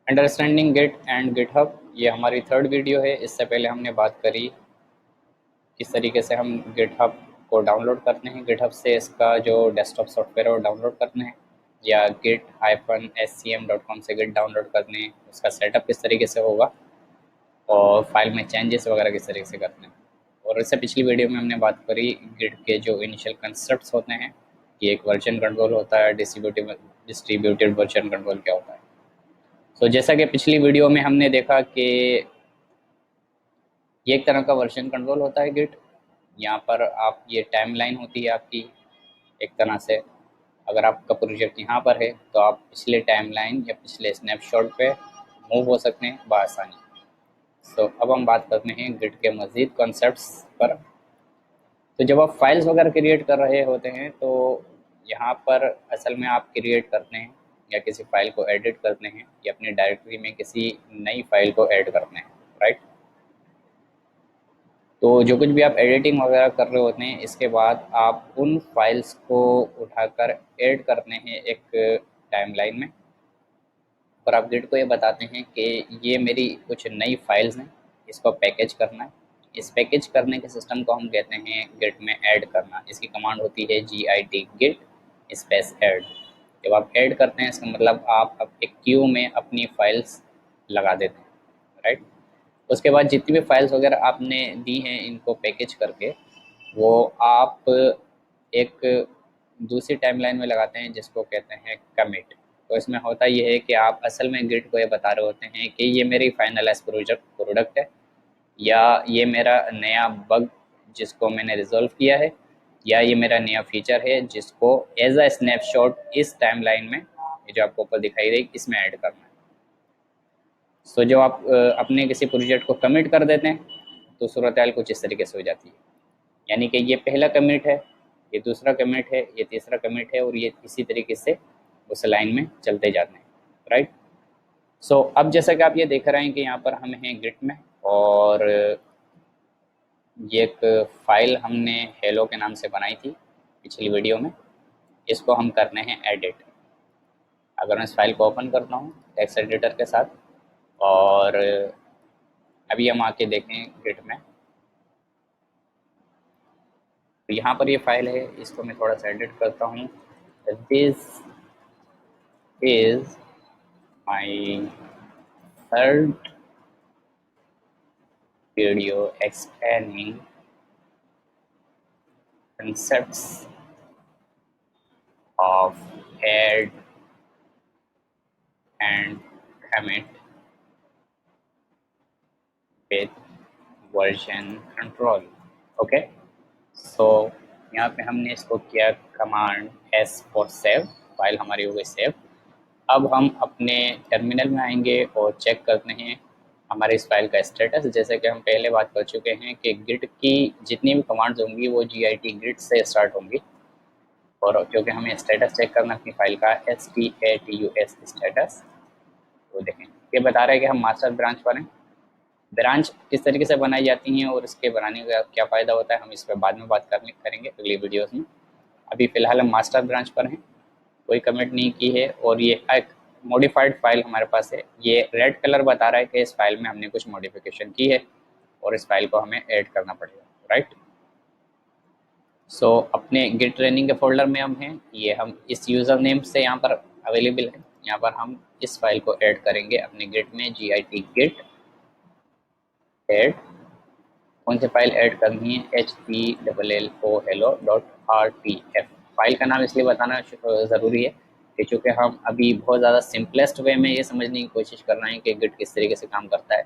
Understanding Git and GitHub, ये हमारी third video है। इससे पहले हमने बात करी किस तरीके से हम गिटहब को डाउनलोड करते हैं, गिटहब से इसका जो डेस्कटॉप सॉफ्टवेयर है वो डाउनलोड करते हैं, या git-scm.com से गिट डाउनलोड करते हैं, उसका सेटअप किस तरीके से होगा और फाइल में चेंजेस वगैरह किस तरीके से करते हैं। और इससे पिछली वीडियो में हमने बात करी गिट के जो इनिशियल कंसेप्ट्स होते हैं कि एक वर्जन कंट्रोल होता है, डिस्ट्रीब्यूटेड वर्जन कंट्रोल क्या होता है। तो जैसा कि पिछली वीडियो में हमने देखा कि ये एक तरह का वर्जन कंट्रोल होता है गिट। यहाँ पर आप ये टाइमलाइन होती है आपकी एक तरह से। अगर आपका प्रोजेक्ट यहाँ पर है तो आप पिछले टाइमलाइन या पिछले स्नैपशॉट पे मूव हो सकते हैं बआसानी। तो अब हम बात करते हैं गिट के मज़ीद कॉन्सेप्ट्स पर। तो जब आप फाइल्स वगैरह क्रिएट कर रहे होते हैं तो यहाँ पर असल में आप क्रिएट करते हैं या किसी फाइल को एडिट करते हैं या अपनी डायरेक्टरी में किसी नई फाइल को ऐड करते हैं, राइट। तो जो कुछ भी आप एडिटिंग वगैरह कर रहे होते हैं इसके बाद आप उन फाइल्स को उठाकर ऐड करते हैं एक टाइमलाइन में, और आप गिट को ये बताते हैं कि ये मेरी कुछ नई फाइल्स हैं, इसको पैकेज करना है। इस पैकेज करने के सिस्टम को हम कहते हैं गिट में ऐड करना। इसकी कमांड होती है git git स्पेस ऐड। जब आप ऐड करते हैं इसका मतलब आप अब एक क्यू में अपनी फाइल्स लगा देते हैं, राइट। उसके बाद जितनी भी फाइल्स वगैरह आपने दी हैं इनको पैकेज करके वो आप एक दूसरी टाइमलाइन में लगाते हैं जिसको कहते हैं कमिट। तो इसमें होता ये है कि आप असल में गिट को ये बता रहे होते हैं कि ये मेरी फाइनलाइज प्रोडक्ट है, या ये मेरा नया बग जिसको मैंने रिजॉल्व किया है, या ये मेरा नया फीचर है जिसको एज अ स्नैपशॉट इस टाइमलाइन में, ये जो आपको ऊपर दिखाई देगी, इसमें ऐड करना है। सो जब आप अपने किसी प्रोजेक्ट को कमिट कर देते हैं तो सूरत हाल कुछ इस तरीके से हो जाती है, यानी कि ये पहला कमिट है, ये दूसरा कमिट है, ये तीसरा कमिट है, और ये इसी तरीके से उस लाइन में चलते जाते हैं, राइट। सो अब जैसा कि आप ये देख रहे हैं कि यहाँ पर हम हैं गिट में, और ये एक फ़ाइल हमने हेलो के नाम से बनाई थी पिछली वीडियो में, इसको हम करने हैं एडिट। अगर मैं इस फाइल को ओपन करता हूँ टेक्स्ट एडिटर के साथ, और अभी हम आके देखें गिट में, तो यहाँ पर ये फाइल है, इसको मैं थोड़ा सा एडिट करता हूँ। This is my third video explaining concepts of add and commit with version control। Okay, so यहाँ पे हमने इसको किया command S for save, file हमारी हो गई सेव। अब हम अपने टर्मिनल में आएंगे और चेक करते हैं हमारे इस फाइल का स्टेटस। जैसे कि हम पहले बात कर चुके हैं कि गिट की जितनी भी कमांड्स होंगी वो git git से स्टार्ट होंगी, और क्योंकि हमें स्टेटस चेक करना अपनी फाइल का status स्टेटस, तो देखें ये बता रहा है कि हम मास्टर ब्रांच पर हैं। ब्रांच किस तरीके से बनाई जाती हैं और इसके बनाने का क्या फ़ायदा होता है हम इस पर बाद में बात करेंगे अगली वीडियोस में। अभी फ़िलहाल हम मास्टर ब्रांच पर हैं, कोई कमेंट नहीं की है, और ये एक मॉडिफाइड फाइल हमारे पास है। ये रेड कलर बता रहा है कि इस फाइल में हमने कुछ मॉडिफिकेशन की है और इस फाइल को हमें ऐड करना पड़ेगा, राइट। सो अपने गिट ट्रेनिंग के फोल्डर में हम हैं, ये हम इस यूज़र नेम से यहाँ पर अवेलेबल है। यहाँ पर हम इस फाइल को ऐड करेंगे अपने गिट में, git git ऐड। कौन सी फाइल ऐड करनी है, HPLLO hello.rtf। फाइल का नाम इसलिए बताना ज़रूरी है कि चूँकि हम अभी बहुत ज़्यादा सिंपलेस्ट वे में ये समझने की कोशिश कर रहे हैं कि गिट किस तरीके से काम करता है,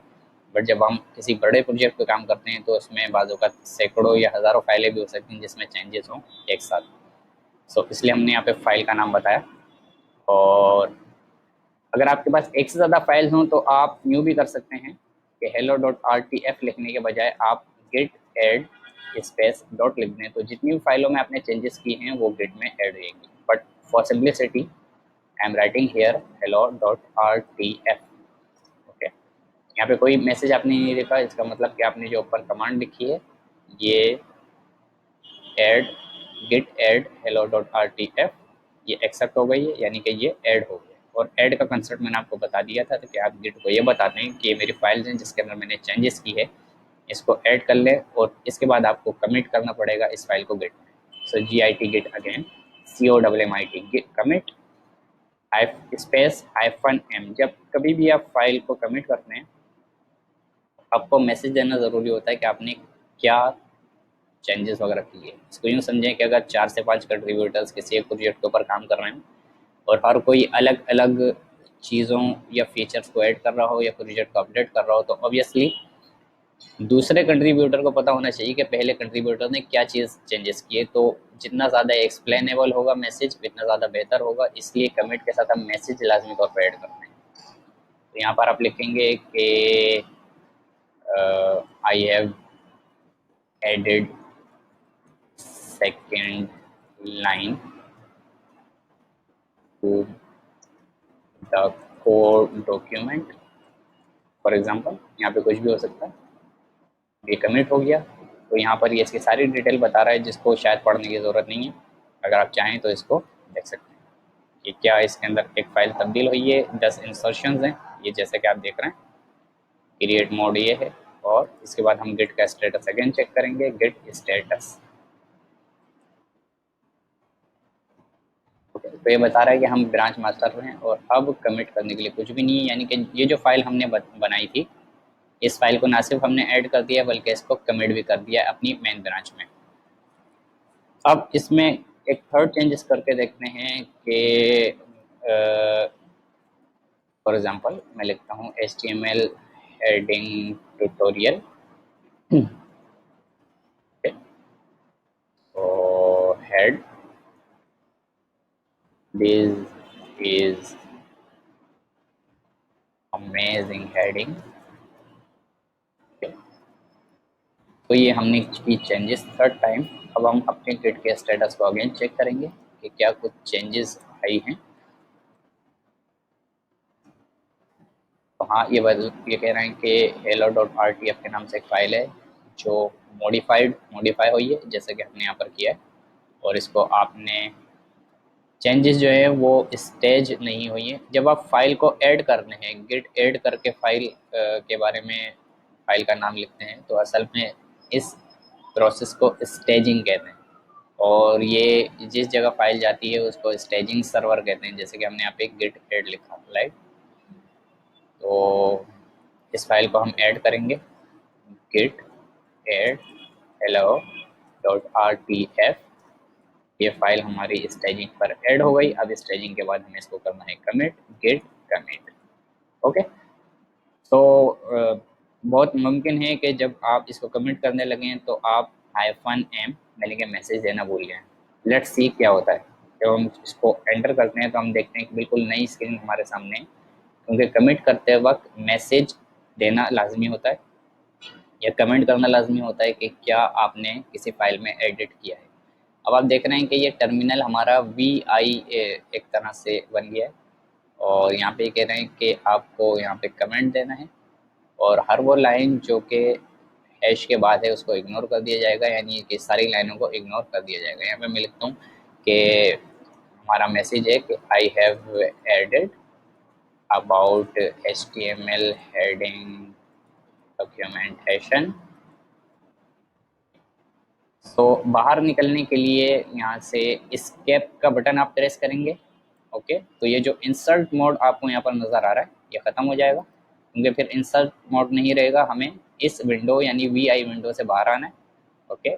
बट जब हम किसी बड़े प्रोजेक्ट पे काम करते हैं तो उसमें बाज़ों का सैकड़ों या हज़ारों फाइलें भी हो सकती हैं जिसमें चेंजेस हों एक साथ। सो इसलिए हमने यहाँ पे फाइल का नाम बताया। और अगर आपके पास एक से ज़्यादा फाइल्स हों तो आप यूँ भी कर सकते हैं कि hello.rtf लिखने के बजाय आप git add स्पेस डॉट लिख दें, तो जितनी भी फाइलों में आपने चेंजेस किए हैं वो गिट में ऐड होंगी। But for simplicity I am writing here hello.rtf। Okay, यहाँ पे कोई मैसेज आपने नहीं देखा, इसका मतलब कि आपने जो ऊपर कमांड लिखी है ये git add hello.rtf ये एक्सेप्ट हो गई है, यानी कि ये ऐड हो गया। और ऐड का कंसेप्ट मैंने आपको बता दिया था, तो कि आप गिट को ये बताते हैं कि ये मेरी फाइल्स हैं जिसके अंदर मैंने चेंजेस की है, इसको ऐड कर ले और इसके बाद आपको कमिट करना पड़ेगा इस फाइल को गिट में। सो git git again COMMIT git commit space -m। जब कभी भी आप फाइल को कमिट करते हैं आपको मैसेज देना ज़रूरी होता है कि आपने क्या चेंजेस वगैरह किए। इसको यूँ समझें कि अगर 4 से 5 कंट्रीब्यूटर्स किसी एक प्रोजेक्ट के ऊपर काम कर रहे हैं और हर कोई अलग अलग चीज़ों या फीचर्स को ऐड कर रहा हो या प्रोजेक्ट को अपडेट कर रहा हो, तो ऑब्वियसली दूसरे कंट्रीब्यूटर को पता होना चाहिए कि पहले कंट्रीब्यूटर ने क्या चीज़ चेंजेस किए। तो जितना ज़्यादा एक्सप्लेनेबल होगा मैसेज उतना ज़्यादा बेहतर होगा, इसलिए कमिट के साथ हम मैसेज लाजमी तौर पर ऐड करते हैं। तो यहाँ पर आप लिखेंगे कि I have added second line to the code document. For example यहाँ पे कुछ भी हो सकता है, ये कमिट हो गया। तो यहाँ पर ये इसकी सारी डिटेल बता रहा है जिसको शायद पढ़ने की ज़रूरत नहीं है, अगर आप चाहें तो इसको देख सकते हैं कि क्या इसके अंदर एक फ़ाइल तब्दील हुई है। 10 इंसर्शंस हैं ये, जैसे कि आप देख रहे हैं। क्रिएट मोड ये है और इसके बाद हम गिट का स्टेटस अगेन चेक करेंगे, गिट स्टेटस। तो ये बता रहा है कि हम ब्रांच मास्टर में हैं और अब कमिट करने के लिए कुछ भी नहीं है, यानी कि ये जो फाइल हमने बनाई थी इस फाइल को ना सिर्फ हमने ऐड कर दिया बल्कि इसको कमिट भी कर दिया अपनी मेन ब्रांच में। अब इसमें एक थर्ड चेंजेस करके देखते हैं कि फॉर एग्जांपल मैं लिखता हूँ HTML हेडिंग ट्यूटोरियल। तो head this is amazing heading. तो ये हमने की चेंजेस थर्ड टाइम। अब हम अपने गिट के स्टेटस को अगेन चेक करेंगे कि क्या कुछ चेंजेस आई हैं। तो हाँ, ये कह रहे हैं कि hello.rtf के नाम से एक फ़ाइल है जो मॉडिफाई हुई है, जैसे कि हमने यहाँ पर किया है। और इसको आपने चेंजेस जो है वो स्टेज नहीं हुई है। जब आप फाइल को ऐड करने हैं, गिट ऐड करके फाइल के बारे में फाइल का नाम लिखते हैं, तो असल में इस प्रोसेस को स्टेजिंग कहते हैं। और ये जिस जगह फाइल जाती है उसको स्टेजिंग सर्वर कहते हैं, जैसे कि हमने यहाँ पे गिट ऐड लिखा लाइक। तो इस फाइल को हम ऐड करेंगे, गिट ऐड hello.rtf। ये फाइल हमारी स्टेजिंग पर ऐड हो गई। अब स्टेजिंग के बाद हमें इसको करना है कमिट, गिट कमिट। ओके। तो बहुत मुमकिन है कि जब आप इसको कमिट करने लगें तो आप -m यानी कि मैसेज देना भूल गए। लेट्स सी क्या होता है। जब हम इसको एंटर करते हैं तो हम देखते हैं कि बिल्कुल नई स्क्रीन हमारे सामने है, क्योंकि कमिट करते वक्त मैसेज देना लाजमी होता है या कमेंट करना लाजमी होता है कि क्या आपने किसी फाइल में एडिट किया है। अब आप देख रहे हैं कि ये टर्मिनल हमारा VI एक तरह से बन गया है और यहाँ पे कह रहे हैं कि आपको यहाँ पे कमेंट देना है और हर वो लाइन जो कि हैश के बाद है उसको इग्नोर कर दिया जाएगा, यानी कि सारी लाइनों को इग्नोर कर दिया जाएगा। यहाँ पे मैं लिखता हूँ कि हमारा मैसेज है कि I have added about HTML heading documentation. तो बाहर निकलने के लिए यहाँ से एस्केप का बटन आप प्रेस करेंगे। ओके, तो ये जो इंसर्ट मोड आपको यहाँ पर नज़र आ रहा है ये ख़त्म हो जाएगा, क्योंकि फिर इंसर्ट मोड नहीं रहेगा, हमें इस विंडो यानी VI विंडो से बाहर आना है। ओके,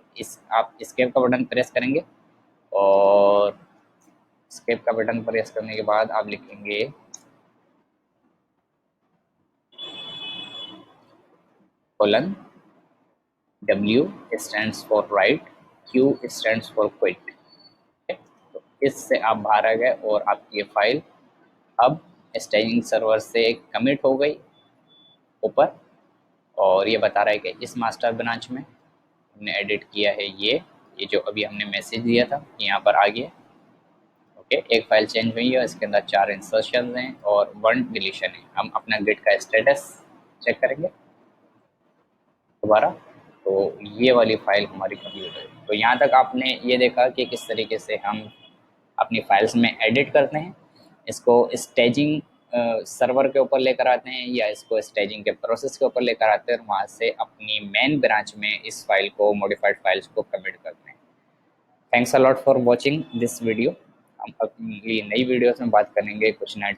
आप एस्केप का बटन प्रेस करेंगे और एस्केप का बटन प्रेस करने के बाद आप लिखेंगे colon, W stands for right, Q stands for quit. तो इससे आप बाहर आ गए और आपकी ये फाइल अब स्टेजिंग सर्वर से कमिट हो गई ऊपर। और ये बता रहा है कि इस मास्टर ब्रांच में हमने एडिट किया है ये जो अभी हमने मैसेज दिया था यहाँ पर आ गया। ओके, एक फाइल चेंज हुई है, इसके अंदर 4 इंसर्शन हैं और 1 डिलीशन है। हम अपना गिट का स्टेटस चेक करेंगे दोबारा। तो ये वाली फाइल हमारी कंप्लीट है। तो यहाँ तक आपने ये देखा कि किस तरीके से हम अपनी फाइल्स में एडिट करते हैं। इसको स्टेजिंग सर्वर के ऊपर लेकर आते हैं या इसको स्टेजिंग के प्रोसेस के ऊपर लेकर आते हैं और वहाँ से अपनी मेन ब्रांच में इस फाइल को, मॉडिफाइड फाइल्स को कमिट करते हैं। Thanks a lot for watching this video. हम अपनी नई वीडियोस में बात करेंगे कुछ नए